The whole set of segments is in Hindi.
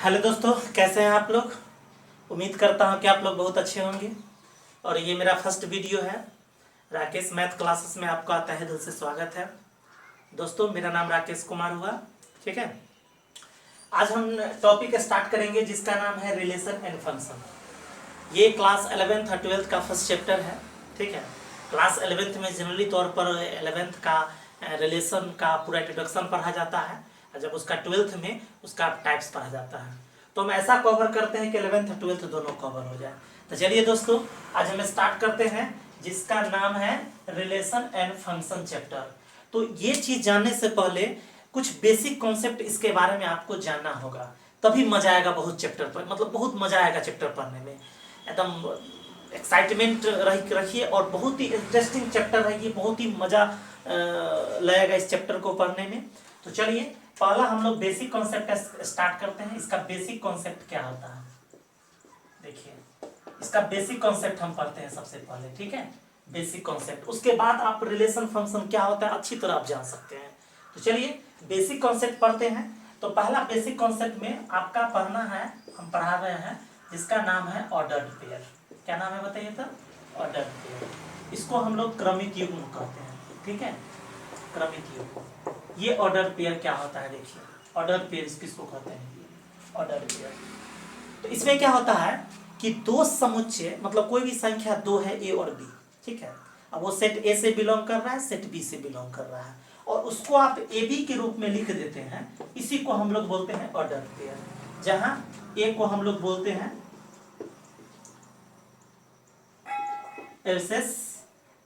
हेलो दोस्तों, कैसे हैं आप लोग। उम्मीद करता हूं कि आप लोग बहुत अच्छे होंगे। और ये मेरा फर्स्ट वीडियो है। राकेश मैथ क्लासेस में आपका तहे दिल से स्वागत है। दोस्तों, मेरा नाम राकेश कुमार हुआ। ठीक है, आज हम टॉपिक स्टार्ट करेंगे जिसका नाम है रिलेशन एंड फंक्शन। ये क्लास 11th और 12th का फर्स्ट चैप्टर है। ठीक है, क्लास 11th में जनरली तौर पर 11th का रिलेशन का पूरा इंट्रोडक्शन पढ़ा जाता है, और जब उसका 12th में उसका टाइप्स पढ़ा जाता है। तो हम ऐसा कवर करते हैं कि 11th और 12th दोनों कवर हो जाए। तो चलिए दोस्तों, आज हम स्टार्ट करते हैं जिसका नाम है रिलेशन एंड फंक्शन चैप्टर। तो ये चीज़ जानने से पहले कुछ बेसिक कॉन्सेप्ट इसके बारे में आपको जानना होगा, तभी मजा आएगा बहुत चैप्टर पर, मतलब बहुत मजा आएगा चैप्टर पढ़ने में। एकदम एक्साइटमेंट रखिए और बहुत ही इंटरेस्टिंग चैप्टर है ये, बहुत ही मज़ा लगेगा इस चैप्टर को पढ़ने में। तो चलिए, पहला हम लोग बेसिक कॉन्सेप्ट स्टार्ट करते हैं। इसका बेसिक कॉन्सेप्ट क्या होता है, देखिए इसका बेसिक कॉन्सेप्ट हम पढ़ते हैं सबसे पहले। ठीक है, बेसिक कॉन्सेप्ट, उसके बाद आप रिलेशन फंक्शन क्या होता है अच्छी तरह आप जान सकते हैं। तो चलिए बेसिक कॉन्सेप्ट पढ़ते हैं। तो पहला बेसिक कॉन्सेप्ट में आपका पढ़ना है, हम पढ़ा रहे हैं, जिसका नाम है ऑर्डर्ड पेयर। क्या नाम है बताइए तो, ऑर्डर्ड पेयर। इसको हम लोग क्रमिक युग्म कहते हैं। ठीक है, क्रमिक युग्म। ये ऑर्डर्ड पेयर क्या होता है, देखिए ऑर्डर्ड पेयर किसको कहते हैं, ऑर्डर्ड पेयर। तो इसमें क्या होता है कि दो समुच्चय, मतलब कोई भी संख्या दो है, ए और बी। ठीक है, अब वो सेट ए से बिलोंग कर रहा है, सेट बी से बिलोंग कर रहा है, और उसको आप ए बी के रूप में लिख देते हैं। इसी को हम लोग बोलते हैं ऑर्डर्ड पेयर। जहां ए को हम लोग बोलते हैं एब्सेस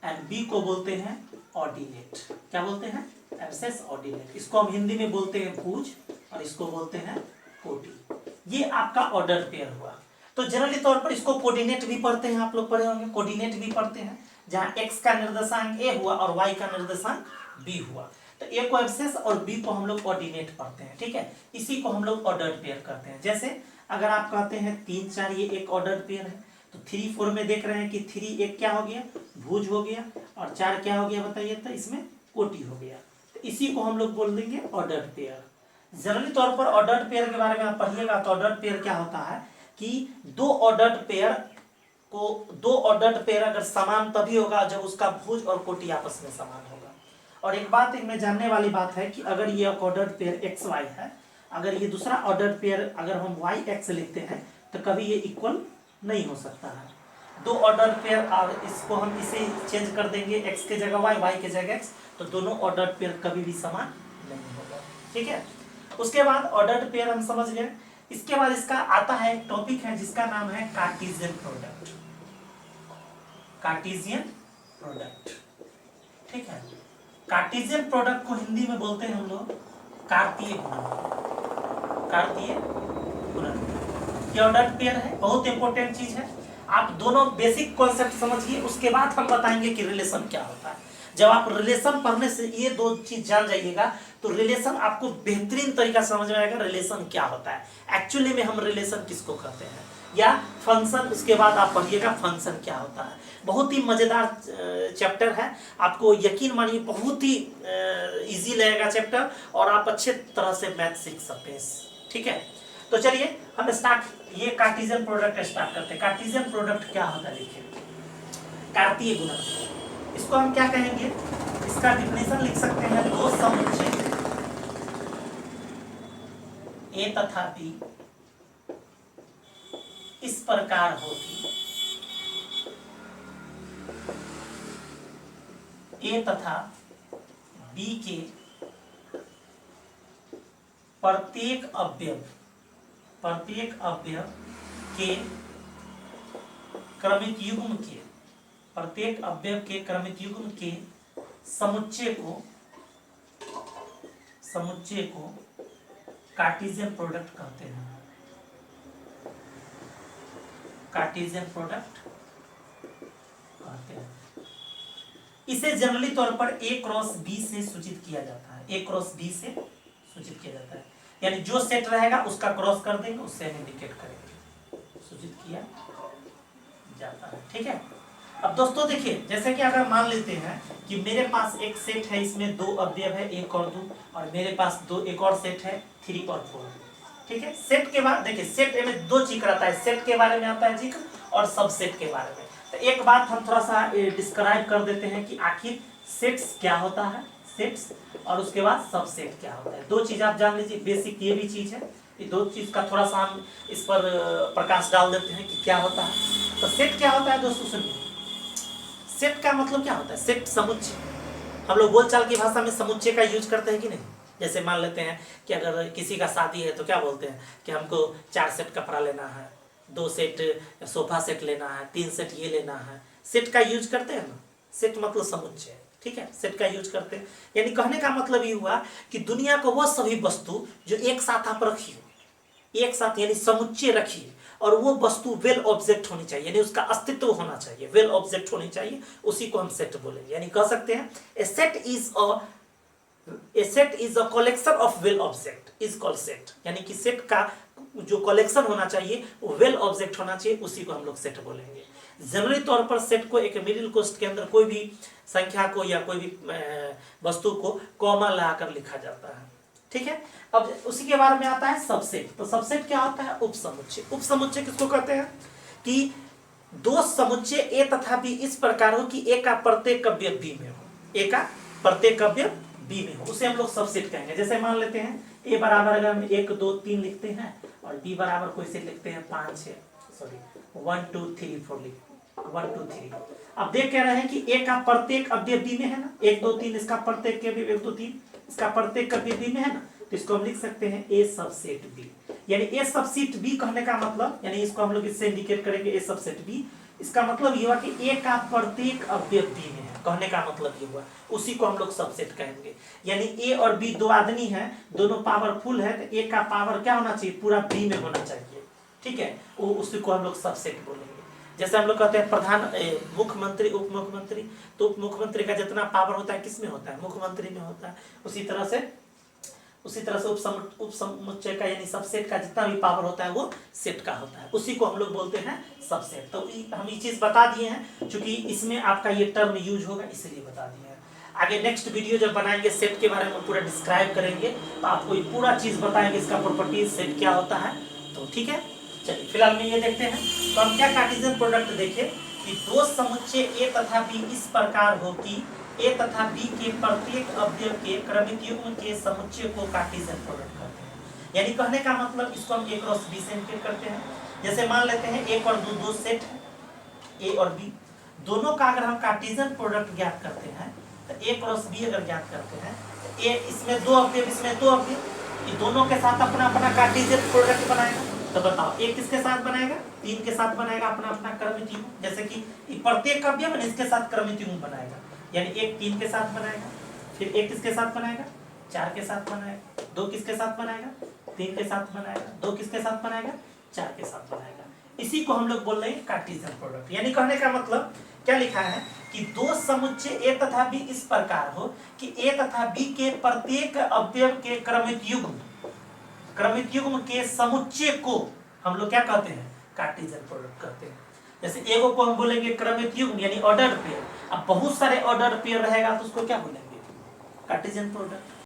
एंड बी को बोलते हैं ऑर्डिनेट। क्या बोलते हैं, एब्सेस ऑर्डिनेट। इसको हम हिंदी में बोलते हैं भुज, और इसको बोलते हैं कोटि। ये आपका ऑर्डर पेयर हुआ। तो जनरली तौर पर इसको कोऑर्डिनेट भी पढ़ते हैं, आप लोग पढ़े होंगे, कोऑर्डिनेट भी पढ़ते हैं, जहां x का निर्देशांक a हुआ और y का निर्देशांक b हुआ। तो a को एब्सेस और b को हम लोग ऑर्डिनेट पढ़ते हैं। ठीक है, इसी को हम लोग ऑर्डर्ड पेयर करते हैं। जैसे अगर आप कहते हैं 3 4 ये एक ऑर्डर्ड पेयर है, तो 3 4 में देख रहे हैं कि 3 एक क्या हो गया, भुज हो गया, और 4 क्या हो गया बताइए तो, इसमें कोटि हो गया। तो इसी को हम लोग बोल देंगे ऑर्डर्ड पेयर। जनरली तौर पर ऑर्डर्ड पेयर के बारे में आप पढ़िएगा तो ऑर्डर्ड पेयर क्या होता है कि दो ऑर्डर्ड पेयर अगर समान तभी होगा जब उसका भुज और कोटि आपस में समान होगा। और एक बात इनमें जानने वाली बात है कि अगर ये ऑर्डर्ड पेयर एक्स वाई है, अगर ये दूसरा ऑर्डर्ड पेयर अगर हम वाई एक्स लिखते हैं तो कभी ये इक्वल नहीं हो सकता है। दो ऑर्डर पेयर, और इसको हम इसे चेंज कर देंगे, x के जगह y, y के जगह x, तो दोनों ऑर्डर पेयर कभी भी समान नहीं होगा। ठीक है, उसके बाद ऑर्डर्ड पेयर हम समझ गए। इसके बाद इसका आता है एक टॉपिक है जिसका नाम है कार्टेशियन प्रोडक्ट। कार्टेशियन प्रोडक्ट, ठीक है, कार्टेशियन प्रोडक्ट को हिंदी में बोलते हैं हम लोग कार्तीय गुणन। कार्तीय गुणन ये ऑर्डर्ड पेयर है, बहुत इंपॉर्टेंट चीज है। आप दोनों बेसिक कॉन्सेप्ट समझिए, उसके बाद हम बताएंगे कि रिलेशन क्या होता है। जब आप रिलेशन पढ़ने से ये दो चीज जान जाइएगा तो रिलेशन आपको बेहतरीन तरीका समझ में आएगा रिलेशन क्या होता है, एक्चुअली में हम रिलेशन किसको कहते हैं, या फंक्शन। उसके बाद आप पढ़िएगा फंक्शन क्या होता है। बहुत ही मजेदार चैप्टर है, आपको यकीन मानिए बहुत ही इजी लगेगा चैप्टर, और आप अच्छे तरह से मैथ सीख सकते हैं। ठीक है, तो चलिए हम ये कार्टेशियन प्रोडक्ट स्टार्ट करते हैं। कार्टेशियन प्रोडक्ट क्या होता है, देखिए कार्तीय गुणन, इसको हम क्या कहेंगे, इसका डिफिनेशन लिख सकते हैं, दो समुच्चय ए तथा बी इस प्रकार होती, ए तथा बी के प्रत्येक अवयव के क्रमिक युग्म के, प्रत्येक अवयव के क्रमिक युग्म के समुच्चय को कार्टेशियन प्रोडक्ट कहते हैं। कार्टेशियन प्रोडक्ट कहते हैं। इसे जनरली तौर पर ए क्रॉस बी से सूचित किया जाता है। ए क्रॉस बी से सूचित किया जाता है, यानी जो सेट रहेगा उसका क्रॉस कर देंगे, उससे हम इंडिकेट करेंगे, सूचित किया जाता है। ठीक है, अब दोस्तों देखिए, जैसे कि अगर मान लेते हैं कि मेरे पास एक सेट है, इसमें दो अवयव है, 1 और 2, और मेरे पास एक और सेट है 3 और 4। ठीक है। सेट के बाद देखिए, सेट में दो जिक्र आता है, सेट के बारे में आता है जिक्र और सबसेट के बारे में। तो एक बात हम थोड़ा सा डिस्क्राइब कर देते हैं कि आखिर सेट्स क्या होता है, सेट्स, और उसके बाद सबसेट क्या होता है। दो चीज आप जान लीजिए, बेसिक ये भी चीज है, ये दो चीज का थोड़ा सा हम इस पर प्रकाश डाल देते हैं कि क्या होता है। तो सेट क्या होता है दोस्तों, सुनिए। सेट का मतलब क्या होता है, सेट समुच्चय। हम लोग बोलचाल की भाषा में समुच्चय का यूज करते हैं कि नहीं। जैसे मान लेते हैं कि अगर किसी का शादी है तो क्या बोलते हैं कि हमको 4 सेट कपड़ा लेना है, 2 सेट सोफा सेट लेना है, 3 सेट ये लेना है। सेट का यूज करते हैं ना, सेट मतलब समुच्चय, ठीक है, सेट का यूज करते हैं। यानी कहने का मतलब ये हुआ कि दुनिया को वो सभी वस्तु जो एक साथ आप रखिए, एक साथ यानी समुच्चय रखिए, और वो वस्तु वेल ऑब्जेक्ट होनी चाहिए, यानी उसका अस्तित्व होना चाहिए, वेल ऑब्जेक्ट होनी चाहिए, उसी को हम सेट बोलेंगे। यानी कह सकते हैं a set is a collection of well object is called set. यानी कि सेट का जो कलेक्शन होना चाहिए वो वेल ऑब्जेक्ट होना चाहिए, उसी को हम लोग सेट बोलेंगे। जनरली तौर पर सेट को एक मिडिल कोस्ट के अंदर कोई भी संख्या को या कोई भी वस्तु को कॉमा लगाकर लिखा जाता है, ठीक है। अब उसी के बारे में आता है सबसेट। तो सबसेट क्या होता है, उपसमुच्चय। उपसमुच्चय किसको कहते हैं कि दो समुच्चय ए तथा बी इस प्रकार हो कि ए का प्रत्येक अवयव बी में हो, ए का प्रत्येक अवयव बी में हो, उसे हम लोग सबसेट कहेंगे। जैसे मान लेते हैं ए बराबर अगर हम 1 2 3 लिखते हैं और बी बराबर कोई से लिखते हैं 5 6 सॉरी 1 2 3 4 लिखते 1 2 3। अब देख कह रहे हैं कि ए का प्रत्येक अवयव बी में है ना, 1 2 3 इसका प्रत्येक अवयव 1 2 3 इसका प्रत्येक अवयव बी में है ना, तो इसको हम लिख सकते हैं ए सबसेट बी। यानी ए सबसेट बी कहने का मतलब, यानी इसको हम लोग इससे इंडिकेट करेंगे ए सबसेट बी। इसका मतलब ये हुआ कि ए का प्रत्येक अवयव बी में है, कहने का मतलब ये हुआ, उसी को हम लोग सबसेट कहेंगे। यानी ए और बी दो आदमी हैं, दोनों पावरफुल है, तो ए का पावर क्या होना चाहिए, पूरा बी में होना चाहिए, ठीक है, वो उसी को हम लोग सबसेट बोलेंगे। जैसे हम लोग कहते हैं प्रधान मुख्यमंत्री उप मुख्यमंत्री, तो उप मुख्यमंत्री का जितना पावर होता है किस में होता है, मुख्यमंत्री में होता है। उसी तरह से उपसमुच्चय का यानी सबसेट का जितना भी पावर होता है वो सेट का होता है, उसी को हम लोग बोलते हैं सबसेट। तो हम ये चीज बता दिए हैं, क्योंकि इसमें आपका ये टर्म यूज होगा इसलिए बता दिए हैं। आगे नेक्स्ट वीडियो जब बनाएंगे सेट के बारे में पूरा डिस्क्राइब करेंगे, तो आपको पूरा चीज बताएंगे, इसका प्रॉपर्टीज सेट क्या होता है। तो ठीक है, चलिए फिलहाल में ये देखते हैं। तो हम क्या कार्टेशियन प्रोडक्ट देखे कि दो समुच्चय ए तथा बी इस प्रकार हो कि ए तथा बी के प्रत्येक अवयव के क्रमिक युग्म के समुच्चय को कार्टेशियन प्रोडक्ट कहते हैं। यानी कहने का मतलब इसको हम ए क्रॉस बी से इंडिकेट करते हैं। जैसे मान लेते हैं एक और दो सेट है, ए और बी, दोनों का अगर हम कार्टेशियन प्रोडक्ट ज्ञात करते हैं, तो ए क्रॉस बी अगर ज्ञात करते हैं, तो ए इसमें 2 अवयव इसमें 2 अवयव, ये दोनों के साथ अपना अपना कार्टेशियन प्रोडक्ट बनाएगा। तो बताओ ए किसके साथ बनाएगा, 3 के साथ बनाएगा अपना अपना क्रमिक युग्म। जैसे कि प्रत्येक अवयव इसके साथ क्रमिक युग्म बनाएगा, यानी एक 3 के साथ बनाएगा, फिर एक किसके साथ बनाएगा, 4 के साथ बनाएगा, 2 किसके साथ बनाएगा, 3 के साथ बनाएगा, 2 किसके साथ बनाएगा, 4 के साथ बनाएगा। इसी को हम लोग बोल रहे हैं कार्टेशियन प्रोडक्ट। यानी कहने का मतलब क्या लिखा है कि दो समुच्चय ए तथा बी इस प्रकार हो कि ए तथा बी के प्रत्येक अवयव के क्रमिक युग्म के समुच्चय को हम लोग क्या कहते हैं, कार्टेशियन प्रोडक्ट कहते हैं। जैसे एगो को हम बोलेंगे क्रमिक युग्म यानी ऑर्डर्ड पेयर, अब बहुत सारे ऑर्डर्ड पेयर रहेगा तो उसको क्या बोलेंगे, कार्टेशियन प्रोडक्ट।